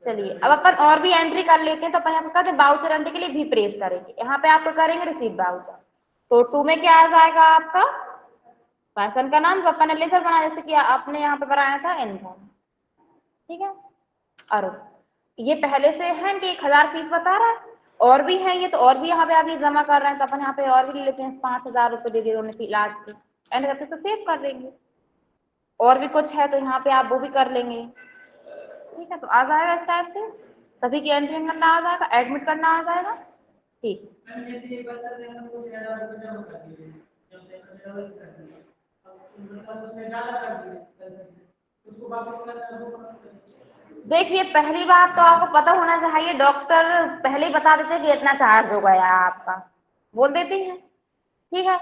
चलिए अब अपन और भी एंट्री कर लेते हैं। तो अपन यहाँ पे कहते हैं वाउचर एंट्री के लिए भी प्रेस करेंगे, यहाँ पे आपको करेंगे रिसीव वाउचर। तो 2 में क्या आ जाएगा आपका पर्सन का नाम जो अपन ने लेजर बनाया, जैसे कि आपने यहाँ पे बनाया था इनकम, ठीक है। और ये पहले से है कि 1000 फीस बता रहा है, और भी है ये, तो और भी यहाँ पे अभी जमा कर रहे हैं, तो अपन यहाँ पे और भी ले लेते हैं। 5000 रुपए दे दिए उन्होंने इलाज के, एंड करके इसको सेव कर देंगे। और भी कुछ है तो यहाँ पे आप वो भी कर लेंगे, ठीक है। तो आ जाएगा इस टाइप से सभी की एंट्री करना आ जाएगा, एडमिट करना आ जाएगा, ठीक। देखिए पहली बात तो आपको पता होना चाहिए, डॉक्टर पहले ही बता देते हैं कि इतना चार्ज हो गया आपका, बोल देती हैं, ठीक है।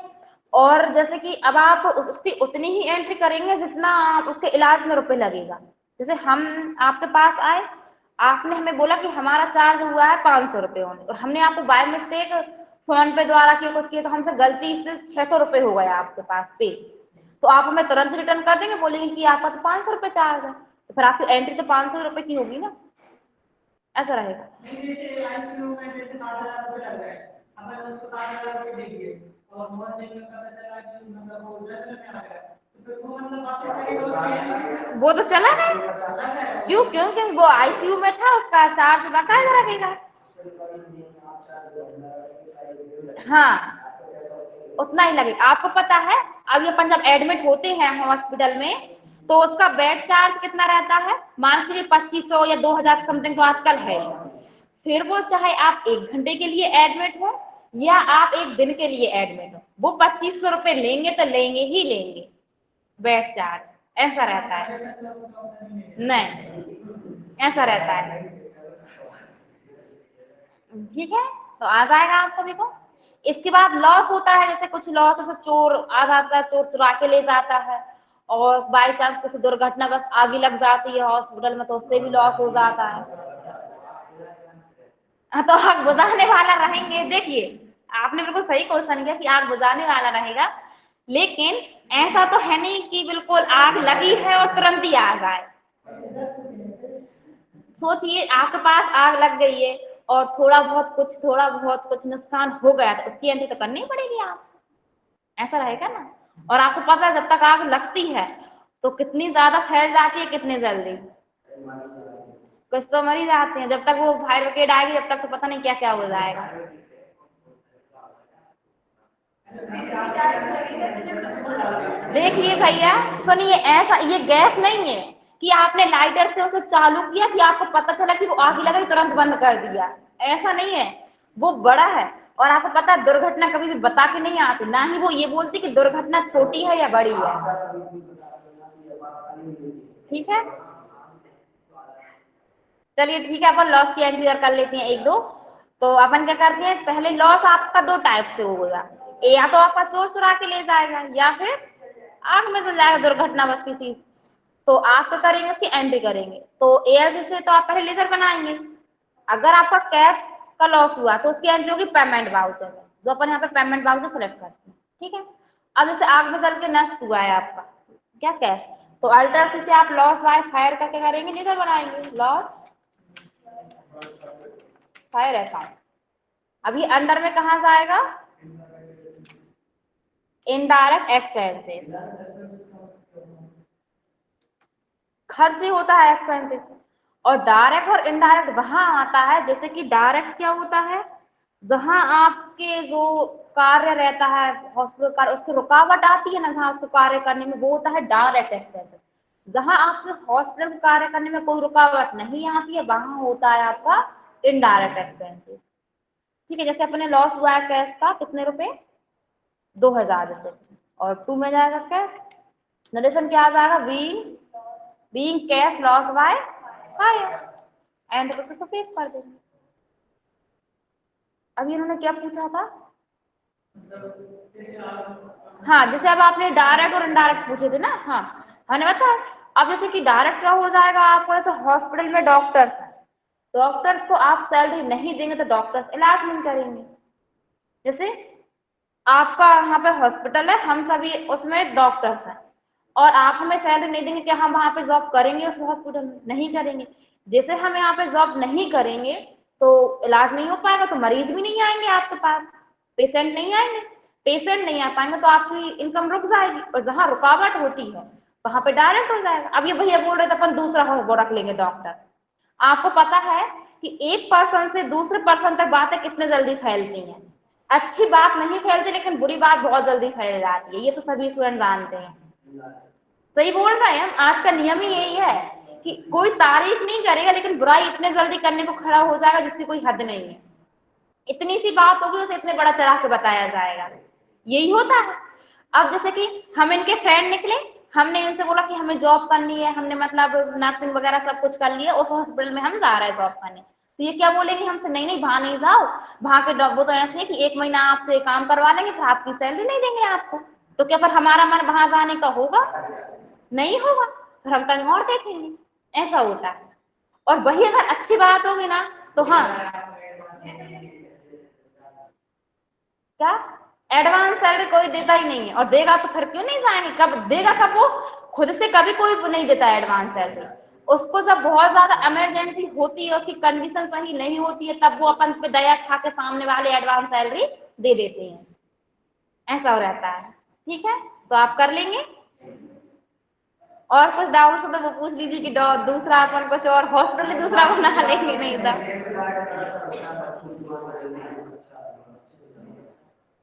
और जैसे कि अब आप उसकी उतनी ही एंट्री करेंगे जितना आप उसके इलाज में रुपए लगेगा। जैसे हम आपके पास आए, आपने हमें बोला कि हमारा चार्ज हुआ है 500 रुपये, और हमने आपको बाय मिस्टेक फोन पे द्वारा किया कुछ किया, तो हमसे गलती से 600 रुपये हो गया आपके पास पे, तो आप हमें तुरंत रिटर्न कर देंगे, बोलेंगे कि आपका तो 500 रुपये चार्ज है, तो फिर आपकी एंट्री तो 500 रुपये की होगी ना, ऐसा रहेगा। वो तो चला नहीं, क्यों? क्योंकि वो आईसीयू में था, उसका चार्ज बाकायदा लगेगा। हाँ उतना ही लगेगा, आपको पता है। अब ये अपन जब एडमिट होते हैं हॉस्पिटल में, तो उसका बेड चार्ज कितना रहता है, मान लीजिए 2500 या 2000 समथिंग तो आजकल है। फिर वो चाहे आप 1 घंटे के लिए एडमिट हो या आप 1 दिन के लिए एडमिट हो, वो 2500 रुपये लेंगे तो लेंगे ही लेंगे बेड चार्ज, ऐसा रहता है। नहीं ऐसा रहता है, ठीक है। तो आ जाएगा आप सभी को। इसके बाद लॉस होता है, जैसे कुछ लॉस, जैसे चोर आ जाता है, चोर चुरा के ले जाता है, और बाई चांस किसी दुर्घटना बस आगे लग जाती है हॉस्पिटल में, तो उससे भी लॉस हो जाता है। हाँ तो आग बुझाने वाला रहेंगे, देखिए आपने बिल्कुल सही क्वेश्चन किया कि आग बुझाने वाला रहेगा, लेकिन ऐसा तो है नहीं कि बिल्कुल आग लगी है और तुरंत ही आ जाए। सोचिए आपके पास आग लग गई है और थोड़ा बहुत कुछ नुकसान हो गया, तो उसकी एंट्री तो करनी ही पड़ेगी आप, ऐसा रहेगा ना। और आपको पता है जब तक आग लगती है तो कितनी ज्यादा फैल जाती है, कितनी जल्दी, कुछ तो मर ही जाते हैं। जब तक वो फायर ब्रिगेड आएगी जब तक तो पता नहीं क्या क्या हो जाएगा। देखिए भैया सुनिए, ऐसा ये गैस नहीं है कि आपने लाइटर से उसे चालू किया कि आपको पता चला कि वो आग लग रही तुरंत बंद कर दिया, ऐसा नहीं है। वो बड़ा है, और आपको पता है दुर्घटना कभी भी बता के नहीं आती, ना ही वो ये बोलती कि दुर्घटना छोटी है या बड़ी है, ठीक है। चलिए ठीक है, अपन लॉस की एंट्री कर लेते हैं 1 2। तो अपन क्या करते हैं, पहले लॉस आपका 2 टाइप से होगा, या तो आपका चोर चुरा के ले जाएगा या फिर आग में जल जाएगा दुर्घटना बस किसी। तो आप क्या करेंगे, उसकी एंट्री करेंगे। तो एएस से तो आप पहले लेजर बनाएंगे। अगर आपका कैश का लॉस हुआ तो उसकी एंट्री होगी पेमेंट वाउचर में, जो अपन यहाँ पे पेमेंट वाउचर सेलेक्ट करते हैं, ठीक है। अब जैसे आग में जल के नष्ट हुआ है आपका क्या कैश, तो अल्टर से आप लॉस बाय फायर का क्या करेंगे, लेजर बनाएंगे, लॉस फायर अकाउंट। अब ये अंडर में कहां से आएगा, इनडायरेक्ट एक्सपेंसेस, खर्च ही होता है एक्सपेंसेस। और डायरेक्ट और इनडायरेक्ट वहां आता है, जैसे कि डायरेक्ट क्या होता है, जहां आपके जो कार्य रहता है हॉस्पिटल कार्य, उसकी रुकावट आती है ना, जहां उसको कार्य करने में, वो होता है डायरेक्ट एक्सपेंसेस। जहां आपके हॉस्पिटल को कार्य करने में कोई रुकावट नहीं आती है, वहां होता है आपका इनडायरेक्ट एक्सपेंसेस, ठीक है। जैसे अपने लॉस हुआ है कैश का कितने रुपए, 2000 जैसे, और 2 में जाएगा कैश, नरेशन क्या आ जाएगा, being cash loss by fire, and करके इसको सेव कर देंगे। अभी इन्होंने क्या पूछा था, हाँ जैसे अब आपने डायरेक्ट और इनडायरेक्ट पूछे थे ना, हाँ हमने बताया। अब जैसे कि डायरेक्ट क्या हो जाएगा आपको, जैसे हॉस्पिटल में डॉक्टर्स हैं, डॉक्टर्स को आप सैलरी नहीं देंगे तो डॉक्टर्स इलाज नहीं करेंगे। जैसे आपका यहाँ पे हॉस्पिटल है, हम सभी उसमें डॉक्टर्स हैं, और आप हमें सैलरी नहीं देंगे, क्या हम वहां पे जॉब करेंगे उस हॉस्पिटल में? नहीं करेंगे। जैसे हम यहाँ पे जॉब नहीं करेंगे तो इलाज नहीं हो पाएगा, तो मरीज भी नहीं आएंगे आपके पास, पेशेंट नहीं आएंगे। पेशेंट नहीं आ पाएंगे तो आपकी इनकम रुक जाएगी, और जहाँ रुकावट होती है वहां पे डायरेक्ट हो जाएगा। अब ये भैया बोल रहे थे अपन दूसरा वो रख लेंगे डॉक्टर। आपको पता है कि एक पर्सन से दूसरे पर्सन तक बातें कितने जल्दी फैलती हैं। अच्छी बात नहीं फैलती, लेकिन बुरी बात बहुत जल्दी फैल जाती है, ये तो सभी स्टूडेंट जानते हैं। सही बोल रहे हैं हम। आज का नियम ही यही है कि कोई तारीफ नहीं करेगा, लेकिन बुराई इतने जल्दी करने को खड़ा हो जाएगा जिसकी कोई हद नहीं है। इतनी सी बात होगी उसे इतने बड़ा चढ़ा के बताया जाएगा, यही होता है। अब जैसे कि हम इनके फ्रेंड निकले, हमने इनसे बोला कि हमें जॉब करनी है, हमने मतलब नर्सिंग वगैरह सब कुछ कर लिया, उस हॉस्पिटल में हम जा रहे हैं जॉब करने। तो ये क्या बोलेंगे हमसे, नहीं नहीं वहां नहीं जाओ, वहां के वो तो ऐसे है कि 1 महीना आपसे काम करवा लेंगे फिर आपकी सैलरी नहीं देंगे आपको। तो क्या फिर हमारा मन वहां जाने का होगा? नहीं होगा, फिर हम कहीं और देखेंगे। ऐसा होता है। और वही अगर अच्छी बात होगी ना तो हाँ, क्या एडवांस सैलरी कोई देता ही नहीं है, और देगा तो फिर क्यों नहीं जाएंगे? कब देगा? कब वो खुद से कभी कोई नहीं देता है एडवांस सैलरी। उसको जब बहुत ज्यादा इमरजेंसी होती है, उसकी कंडीशन सही नहीं होती है, तब वो अपन पे दया खा के सामने वाले एडवांस सैलरी दे देते हैं। ऐसा हो रहता है। ठीक है, तो आप कर लेंगे। और कुछ डाउट हो तो वो पूछ लीजिए कि दूसरा अपन कुछ और हॉस्पिटल दूसरा बना लेंगे, नहीं था।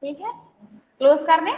ठीक है, क्लोज कर दें।